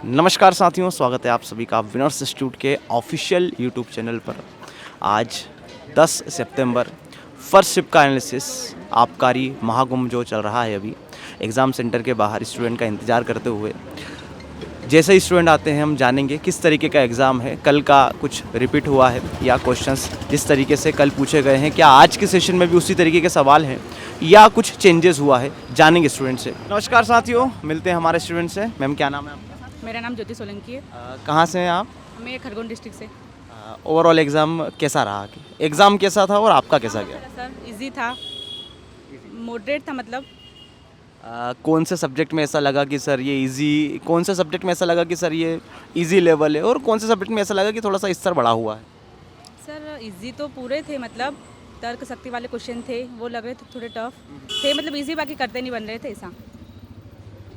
नमस्कार साथियों, स्वागत है आप सभी का विनर्स इंस्टीट्यूट के ऑफिशियल यूट्यूब चैनल पर। आज 10 सितंबर फर्स्ट शिफ्ट का एनालिसिस आबकारी महाकुंभ जो चल रहा है अभी एग्ज़ाम सेंटर के बाहर स्टूडेंट का इंतज़ार करते हुए, जैसे ही स्टूडेंट आते हैं हम जानेंगे किस तरीके का एग्ज़ाम है, कल का कुछ रिपीट हुआ है या क्वेश्चंस जिस तरीके से कल पूछे गए हैं क्या आज के सेशन में भी उसी तरीके के सवाल हैं या कुछ चेंजेस हुआ है, जानेंगे स्टूडेंट से। नमस्कार साथियों, मिलते हैं हमारे स्टूडेंट से। मैम क्या नाम है आपका? मेरा नाम ज्योति सोलंकी है। कहाँ से हैं आप? मैं खरगोन डिस्ट्रिक्ट से। ओवरऑल एग्ज़ाम कैसा रहा? एग्ज़ाम कैसा था और आपका कैसा गया? सर इजी था, मॉडरेट था मतलब। कौन से सब्जेक्ट में ऐसा लगा कि सर ये इजी, कौन से सब्जेक्ट में ऐसा लगा कि सर ये इजी लेवल है और कौन से सब्जेक्ट में ऐसा लगा कि थोड़ा सा स्तर बढ़ा हुआ है? सर इजी तो पूरे थे, मतलब तर्क शक्ति वाले क्वेश्चन थे, वो लग रहे थे थोड़े टफ थे, मतलब इजी, बाकी करते नहीं बन रहे थे ऐसा।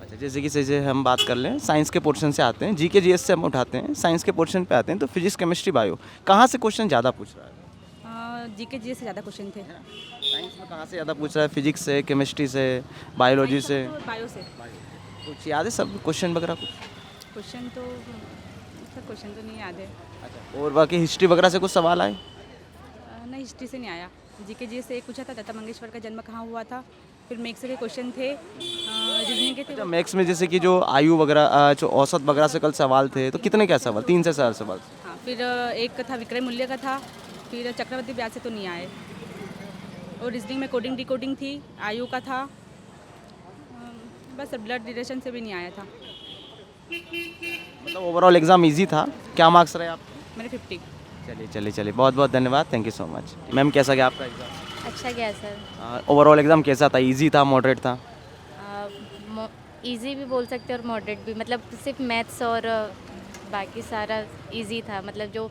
अच्छा, जैसे हम बात कर लें, साइंस के पोर्शन से आते हैं, जीके जीएस से हम उठाते हैं, साइंस के पोर्शन पे आते हैं, तो फिजिक्स केमिस्ट्री बायो कहाँ से क्वेश्चन ज़्यादा पूछ रहा है? जीके जी से ज़्यादा क्वेश्चन थे। साइंस में कहाँ से ज़्यादा पूछ रहा है? फिजिक्स से, केमिस्ट्री से, बायोलॉजी से? बायो से। कुछ याद है सब क्वेश्चन वगैरह कुछ? क्वेश्चन तो सर क्वेश्चन तो नहीं याद है। अच्छा, और बाकी हिस्ट्री वगैरह से कुछ सवाल आए? नहीं, हिस्ट्री से नहीं आया। जीके जी से एक पूछा था, लता मंगेशकर का जन्म कहाँ हुआ था। फिर मैथ्स के क्वेश्चन थे, रीजनिंग के थे। अच्छा, मैथ्स में जैसे कि जो आयु वगैरह, जो औसत वगैरह से कल सवाल थे, तो कितने क्या सवाल? 3 से 4 सवाल। हाँ, फिर एक था विक्रय मूल्य का था, फिर चक्रवर्ती ब्याज से तो नहीं आए। और रीजनिंग में कोडिंग डिकोडिंग थी, आयु का था, बस ब्लड रिलेशन से भी नहीं आया था। मतलब ओवरऑल एग्जाम इजी था। क्या मार्क्स रहे आप? मेरे 50। चलिए, बहुत बहुत धन्यवाद, thank you so much. Ma'am कैसा गया आपका एग्जाम? अच्छा गया सर। ओवरऑल एग्जाम कैसा था? इजी था, मॉडरेट था? इजी भी बोल सकते हैं और मॉडरेट भी, मतलब सिर्फ मैथ्स और बाकी सारा इजी था। मतलब जो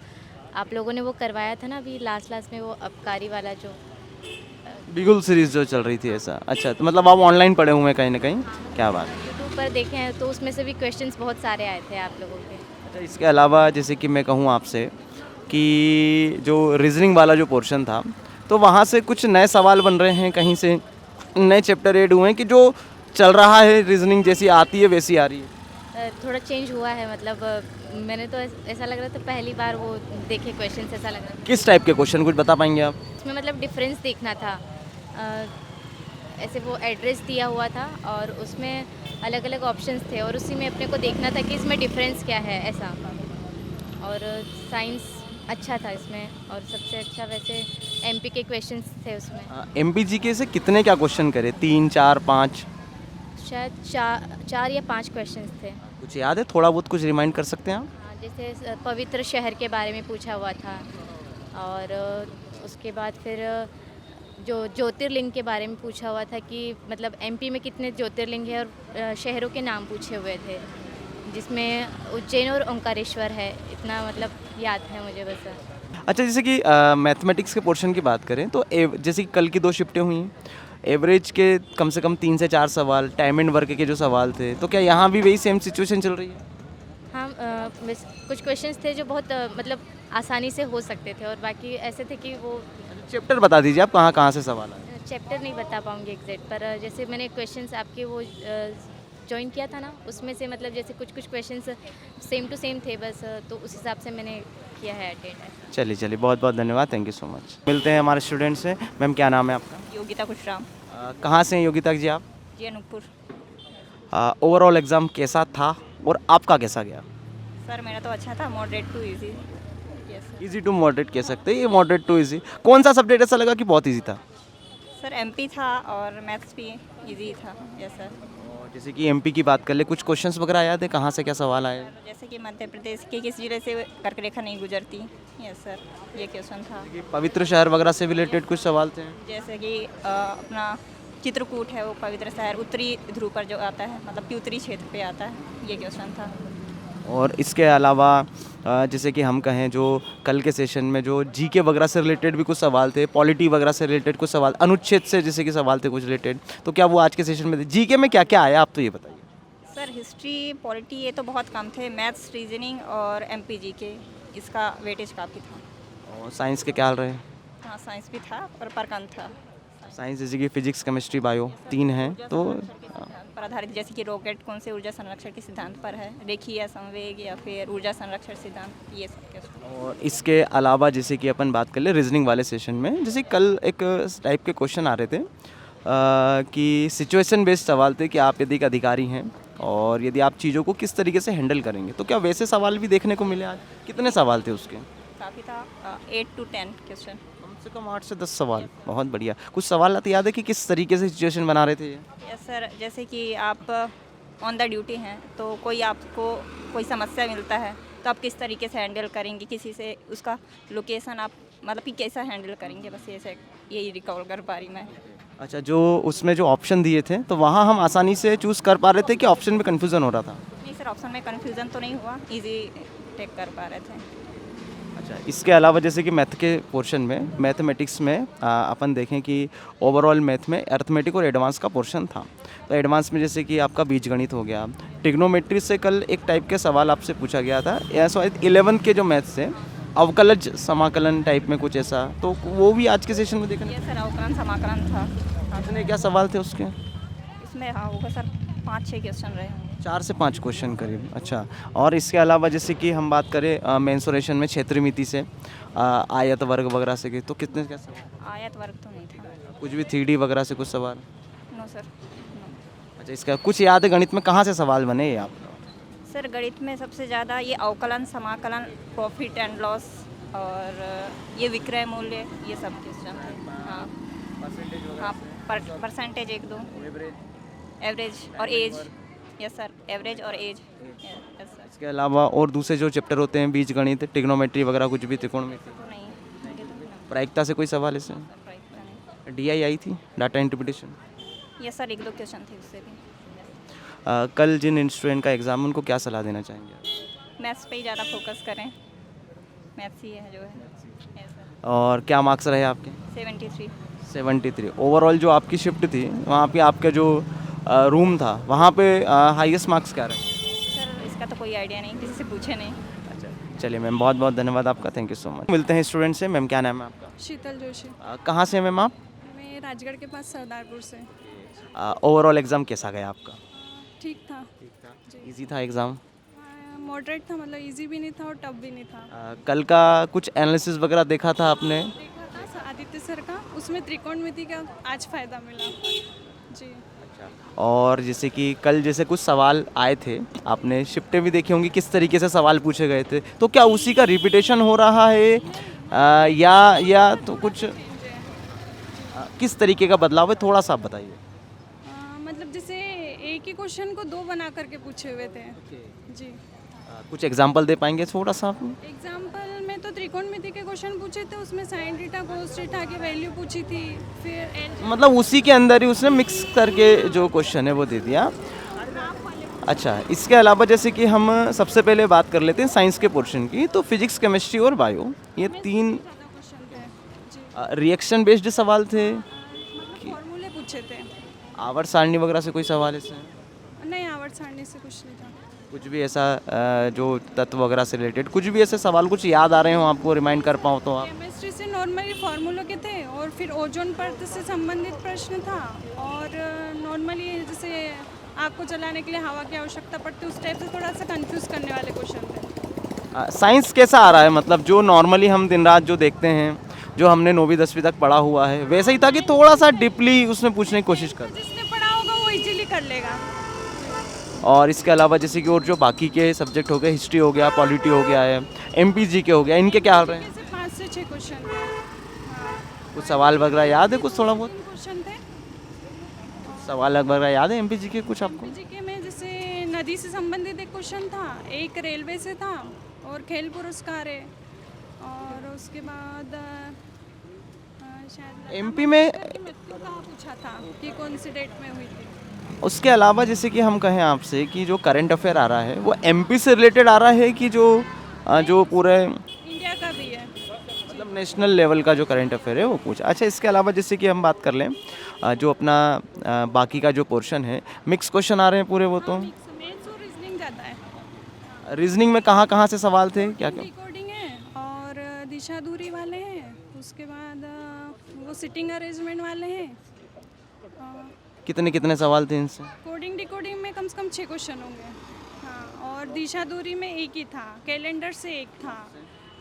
आप लोगों ने वो करवाया था ना अभी लास्ट में, वो आबकारी वाला जो बिगुल सीरीज जो चल रही थी ऐसा? अच्छा, तो मतलब आप ऑनलाइन पढ़े हुए हैं कहीं ना कहीं? क्या बात है। यूट्यूब पर देखे हैं, तो उसमें से भी क्वेश्चंस बहुत सारे आए थे आप लोगों के। अच्छा, इसके अलावा जैसे कि मैं कहूँ आपसे कि जो रीजनिंग वाला जो पोर्शन था, तो वहाँ से कुछ नए सवाल बन रहे हैं, कहीं से नए चैप्टर ऐड हुए हैं कि जो चल रहा है रीजनिंग जैसी आती है वैसी आ रही है? थोड़ा चेंज हुआ है, मतलब मैंने तो ऐसा लग रहा था पहली बार वो देखे क्वेश्चंस, ऐसा लग रहा था। किस टाइप के क्वेश्चन, कुछ बता पाएंगे आप? इसमें मतलब डिफरेंस देखना था। ऐसे वो एड्रेस दिया हुआ था और उसमें अलग अलग ऑप्शंस थे और उसी में अपने को देखना था कि इसमें डिफरेंस क्या है ऐसा। और साइंस अच्छा था इसमें, और सबसे अच्छा वैसे एमपी के क्वेश्चंस थे उसमें। एमपीजीके से कितने क्या क्वेश्चन करे? 3, 4, 5? शायद 4 या 5 क्वेश्चंस थे। कुछ याद है? थोड़ा बहुत कुछ रिमाइंड कर सकते हैं आप? हाँ, जैसे पवित्र शहर के बारे में पूछा हुआ था, और उसके बाद फिर जो ज्योतिर्लिंग के बारे में पूछा हुआ था कि मतलब एमपी में कितने ज्योतिर्लिंग है, और शहरों के नाम पूछे हुए थे, जिसमें उज्जैन और ओंकारेश्वर है। इतना मतलब याद है मुझे बस। अच्छा, जैसे कि मैथमेटिक्स के पोर्शन की बात करें तो जैसे कि कल की 2 शिफ्टें हुई हैं, एवरेज के कम से कम 3 से 4 सवाल, टाइम एंड वर्क के जो सवाल थे, तो क्या यहाँ भी वही सेम सिचुएशन चल रही है? हाँ, कुछ क्वेश्चंस थे जो बहुत मतलब आसानी से हो सकते थे, और बाकी ऐसे थे कि वो चैप्टर बता दीजिए आप, कहाँ कहाँ से सवाल आए? चैप्टर नहीं बता पाऊँगी एग्जैक्ट, पर जैसे मैंने क्वेश्चंस आपके वो ज्वाइन किया था ना, उसमें से मतलब जैसे कुछ क्वेश्चंस सेम टू सेम थे बस, तो उस हिसाब से मैंने किया है अटेंड। चलिए, बहुत बहुत धन्यवाद, थैंक यू सो मच। मिलते हैं हमारे स्टूडेंट से। मैम क्या नाम है आपका? योगिता खुशराम। कहाँ से हैं योगिता जी आप? जी अनूपपुर। ओवरऑल एग्ज़ाम कैसा था और आपका कैसा गया? सर मेरा तो अच्छा था, moderate to easy. Yes easy to moderate कह सकते हैं, ये मॉडरेट टू इजी। कौन सा सब्जेक्ट ऐसा लगा कि बहुत इजी था? सर एमपी था और मैथ्स भी इजी था। Yes sir. और जैसे कि एमपी की बात कर ले, कुछ क्वेश्चंस वगैरह याद है कहाँ से क्या सवाल आए? जैसे कि मध्य प्रदेश के किस जिले से कर्क रेखा नहीं गुजरती। यस सर, ये क्वेश्चन था। पवित्र शहर वगैरह से रिलेटेड कुछ सवाल थे? जैसे कि अपना चित्रकूट है, वो पवित्र शहर उत्तरी ध्रुव पर जो आता है, मतलब कि उत्तरी क्षेत्र पे आता है, ये क्वेश्चन था। और इसके अलावा जैसे कि हम कहें, जो कल के सेशन में जो जीके वगैरह से रिलेटेड भी कुछ सवाल थे, पॉलिटी वगैरह से रिलेटेड कुछ सवाल, अनुच्छेद से जैसे कि सवाल थे कुछ रिलेटेड, तो क्या वो आज के सेशन में थे? जीके में क्या क्या आया आप तो ये बताइए। सर हिस्ट्री पॉलिटी ये तो बहुत कम थे, मैथ्स रीजनिंग और एमपीजी के इसका वेटेज काफ़ी था। और साइंस के क्या हाल रहे? हाँ, साइंस भी था और पर कम था। साइंस जैसे कि फिजिक्स केमिस्ट्री बायो 3 हैं, तो पर आधारित, जैसे कि रॉकेट कौन से ऊर्जा संरक्षण के सिद्धांत पर है, रेखीय संवेग या फिर ऊर्जा संरक्षण सिद्धांत, ये सब क्वेश्चन। और इसके अलावा जैसे कि अपन बात कर ले रीजनिंग वाले सेशन में, जैसे कल एक टाइप के क्वेश्चन आ रहे थे कि सिचुएशन बेस्ड सवाल थे कि आप यदि एक अधिकारी हैं और यदि आप चीज़ों को किस तरीके से हैंडल करेंगे, तो क्या वैसे सवाल भी देखने को मिले आज? कितने सवाल थे उसके? काफ़ी था, 8 to 10 क्वेश्चन। कम से कम 8 से 10 सवाल, बहुत बढ़िया। कुछ सवाल याद है कि किस तरीके से सिचुएशन बना रहे थे ये? यस सर, जैसे कि आप ऑन द ड्यूटी हैं तो कोई आपको कोई समस्या मिलता है तो आप किस तरीके से हैंडल करेंगे, किसी से उसका लोकेशन आप मतलब कि कैसा हैंडल करेंगे, बस ऐसे यही रिकॉल कर पा रही मैं। अच्छा, जो उसमें जो ऑप्शन दिए थे तो वहाँ हम आसानी से चूज़ कर पा रहे थे कि ऑप्शन में कन्फ्यूज़न हो रहा था? नहीं सर, ऑप्शन में कन्फ्यूज़न तो नहीं हुआ, इजी टेक कर पा रहे थे। अच्छा, इसके अलावा जैसे कि मैथ के पोर्शन में, मैथमेटिक्स में अपन देखें कि ओवरऑल मैथ में अर्थमेटिक और एडवांस का पोर्शन था। तो एडवांस में जैसे कि आपका बीजगणित हो गया, ट्रिग्नोमेट्री से कल एक टाइप के सवाल आपसे पूछा गया था, ऐसा 11th के जो मैथ्स से अवकलज समाकलन टाइप में कुछ ऐसा, तो वो भी आज के सेशन में देखा? ये सर अवकलन समाकलन था। कितने क्या सवाल थे उसके? इसमें हाँ होगा सर 5-6 क्वेश्चन रहे होंगे। 4 से 5 क्वेश्चन करीब। अच्छा, और इसके अलावा जैसे कि हम बात करें मेंसुरेशन में क्षेत्रमिति से आयत वर्ग वगैरह से, तो कितने क्या सवाल? आयत वर्ग तो नहीं था। कुछ भी 3D वगैरह से कुछ सवाल? No sir, no. अच्छा, इसका कुछ याद है गणित में कहाँ से सवाल बने ये आप? सर गणित में सबसे ज़्यादा ये अवकलन समाकलन, प्रॉफिट एंड लॉस और ये विक्रय मूल्य, ये सब क्वेश्चन थे। हाँ हाँ, परसेंटेज 1-2, एवरेज और एज। यस सर, एवरेज और एज। Yes sir. इसके अलावा और दूसरे जो चैप्टर होते हैं बीजगणित, ट्रिग्नोमेट्री वगैरह, कुछ भी त्रिकोणमिति, तो नहीं, प्रायिकता से कोई सवाल इसमें? DI आई थी, data interpretation? Yes sir, 1-2 question थे उससे भी। कल जिन स्टूडेंट का एग्ज़ाम, उनको क्या सलाह देना चाहेंगे आप? मैथ्स पे ही ज़्यादा फोकस करें, मैथ्स ही है जो है। Yes sir. और क्या मार्क्स रहे आपके? 73। 73। ओवरऑल जो आपकी शिफ्ट थी वहाँ पे आपका जो रूम था वहाँ पे हाईएस्ट मार्क्स क्या रहे? सर इसका तो कोई आइडिया नहीं, किसी से पूछे नहीं। अच्छा, चलिए मैम, बहुत बहुत धन्यवाद आपका, थैंक यू सो मच। मिलते हैं स्टूडेंट से। मैम क्या नाम है आपका? शीतल जोशी। कहाँ से हैं मैम आप? मैं राजगढ़ के पास सरदारपुर से। ओवरऑल एग्ज़ाम कैसा गया आपका? ठीक था। इजी था एग्ज़ाम? मॉडरेट था, मतलब इजी भी नहीं था और टफ भी नहीं था। कल का कुछ एनालिसिस वगैरह देखा था आपने? देखा था आदित्य सर का, उसमें त्रिकोणमिति का आज फ़ायदा मिला जी। और जैसे कि कल जैसे कुछ सवाल आए थे, आपने शिफ्टें भी देखी होंगी किस तरीके से सवाल पूछे गए थे, तो क्या उसी का रिपीटेशन हो रहा है या तो कुछ किस तरीके का बदलाव है, थोड़ा सा आप बताइए। मतलब जैसे एक ही क्वेश्चन को 2 बना करके पूछे हुए थे जी। कुछ एग्जांपल दे पाएंगे थोड़ा सा आप? एग्जाम्पल में तो त्रिकोणमिति के क्वेश्चन पूछे थे, उसमें साइन थीटा कोस थीटा की वैल्यू पूछी थी, फिर मतलब उसी के अंदर ही उसने मिक्स करके जो क्वेश्चन है वो दे दिया। अच्छा, इसके अलावा जैसे कि हम सबसे पहले बात कर लेते हैं साइंस के पोर्शन की, तो फिजिक्स, केमिस्ट्री और बायो, ये 3 क्वेश्चन थे जी। रिएक्शन बेस्ड सवाल थे। मतलब फॉर्मूले पूछे थे। आवर्त सारणी वगैरह से कोई सवाल इसमें? नहीं, आवर्त सारणी से कुछ नहीं था। कुछ भी ऐसा जो तत्व वगैरह से रिलेटेड कुछ भी ऐसे सवाल कुछ याद आ रहे हो आपको, रिमाइंड कर पाओ तो आप? केमिस्ट्री से नॉर्मली फार्मूलों के थे और फिर ओजोन परत से संबंधित प्रश्न था, और नॉर्मली जैसे आग को जलाने के लिए हवा की आवश्यकता पड़ती है, उस टाइप से थोड़ा सा कंफ्यूज करने वाले क्वेश्चन थे। साइंस कैसा आ रहा है, मतलब जो नॉर्मली हम दिन रात जो देखते हैं, जो हमने 9वीं 10वीं तक पढ़ा हुआ है, वैसा ही था कि थोड़ा सा डीपली उसमें पूछने की कोशिश कर? जिसने पढ़ा होगा वो इजीली कर लेगा। और इसके अलावा जैसे कि और जो बाकी के सब्जेक्ट हो गए, हिस्ट्री हो गया, पॉलिटी हो गया है, MPG के हो गया, इनके क्या हाल रहे हैं? 5 से 6 क्वेश्चन थे। हाँ, कुछ सवाल वगैरह याद है कुछ थोड़ा बहुत? 3 क्वेश्चन थे। सवाल वगैरह याद है MPG के कुछ आपको? जीके में जैसे नदी से संबंधित एक क्वेश्चन था, एक रेलवे से था और खेल पुरस्कार है, और उसके बाद शायद MP में मृत्यु कहाँ पूछा था कि कौन सी डेट में हुई थी। उसके अलावा जैसे कि हम कहें आपसे कि जो करंट अफेयर आ रहा है वो MP से रिलेटेड आ रहा है कि जो पूरे इंडिया का भी है, मतलब नेशनल लेवल का जो करंट अफेयर है वो पूछा? अच्छा, इसके अलावा जैसे कि हम बात कर लें जो अपना बाकी का जो पोर्शन है, मिक्स क्वेश्चन आ रहे हैं पूरे, वो तो मैथ्स और रीजनिंग ज़्यादा है। रीजनिंग में कहाँ कहाँ से सवाल थे, क्या क्या? रिकॉर्डिंग है और दिशा दूरी वाले हैं, उसके बाद वो सिटिंग अरेंजमेंट वाले हैं, कितने कितने सवाल थे इनसे? कोडिंग डिकोडिंग में कम से कम 6 क्वेश्चन होंगे। हाँ, और दिशा दूरी में एक ही था, कैलेंडर से एक था,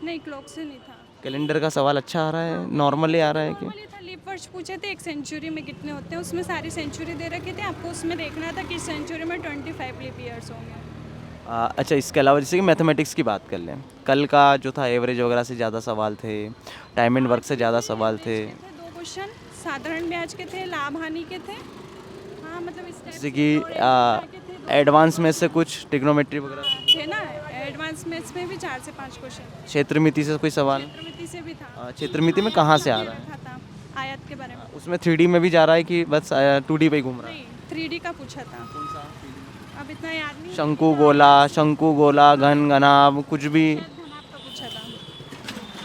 नहीं क्लॉक से नहीं था। कैलेंडर का सवाल अच्छा आ रहा है, नॉर्मली आ रहा है कि? नॉर्मली था, लीप वर्ष पूछे थे, एक सेंचुरी में कितने होते हैं, उसमें सारी सेंचुरी दे रखे थे, आपको उसमें देखना था कि सेंचुरी में 25 लीप ईयर्स होंगे। अच्छा, इसके अलावा जैसे कि मैथमेटिक्स की बात कर लें, कल का जो था एवरेज वगैरह से ज़्यादा सवाल थे, टाइम एंड वर्क से ज़्यादा सवाल थे, 2 क्वेश्चन साधारण ब्याज के थे, लाभ हानि के थे। हाँ, मतलब इस टाइप जैसे से कि और एक के थे, एडवांस में से कुछ ट्रिग्नोमेट्री वगैरह, थे ना, एडवांस मैथ्स में भी 4 से 5 क्वेश्चन। क्षेत्रमिति से कोई सवाल? क्षेत्रमिति से भी था। क्षेत्रमिति में कहाँ से आ रहा है? रखा था आयत के बारे में। उसमें 3D में भी जा रहा है कि बस 2D पे ही घूम रहा है? नहीं, 3D का पूछा था। अब इतना याद नहीं। शंकु गोला घन घनाभ कुछ भी। धनाभ का पूछा था।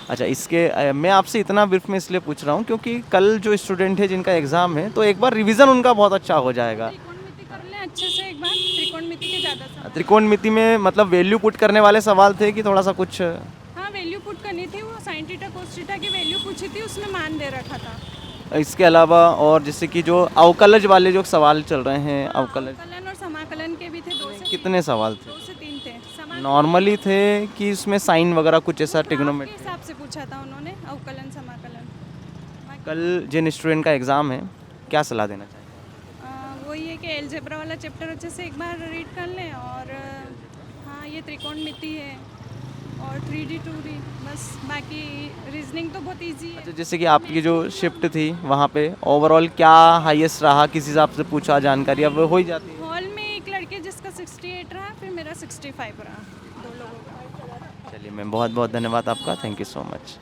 अच्छा, इसके मैं आपसे इतना ब्रीफ में इसलिए पूछ रहा हूँ क्योंकि कल जो स्टूडेंट है जिनका एग्ज़ाम है तो एक बार रिवीजन उनका बहुत अच्छा हो जाएगा। त्रिकोणमिति कर लें अच्छे से एक बार, त्रिकोणमिति के ज़्यादा सवाल। त्रिकोणमिति में मतलब वैल्यू पुट करने वाले सवाल थे कि थोड़ा सा कुछ? हाँ, वैल्यू पुट करनी थी, वो साइन थीटा कोस थीटा की वैल्यू पूछी थी, उसमें मान दे रखा था। इसके अलावा और जैसे कि जो अवकलज वाले जो सवाल चल रहे हैं, अवकलज अवकलन और समाकलन के भी थे, 2 से कितने सवाल थे? 2 से 3 थे। समाकलन नॉर्मली थे कि इसमें साइन वगैरह कुछ ऐसा के ट्रिग्नोमेट्री? हिसाब से पूछा था उन्होंने, अवकलन समाकलन। कल जिन स्टूडेंट का एग्ज़ाम है क्या सलाह देना चाहिए? वही है कि एलजेब्रा वाला चैप्टर अच्छे से एक बार रीड कर लें, और हाँ, ये त्रिकोणमिति है और 3D 2D, बस बाकी रीजनिंग तो बहुत इजी है। अच्छा, जैसे कि आपकी जो शिफ्ट थी वहाँ पे ओवरऑल क्या हाईएस्ट रहा, किस हिसाब से पूछा जानकारी अब हो ही जाती है? हॉल में एक लड़के जिसका 68 रहा, फिर मेरा 65 रहा, 2 लोगों का। चलिए मैम, बहुत बहुत धन्यवाद आपका, थैंक यू सो मच।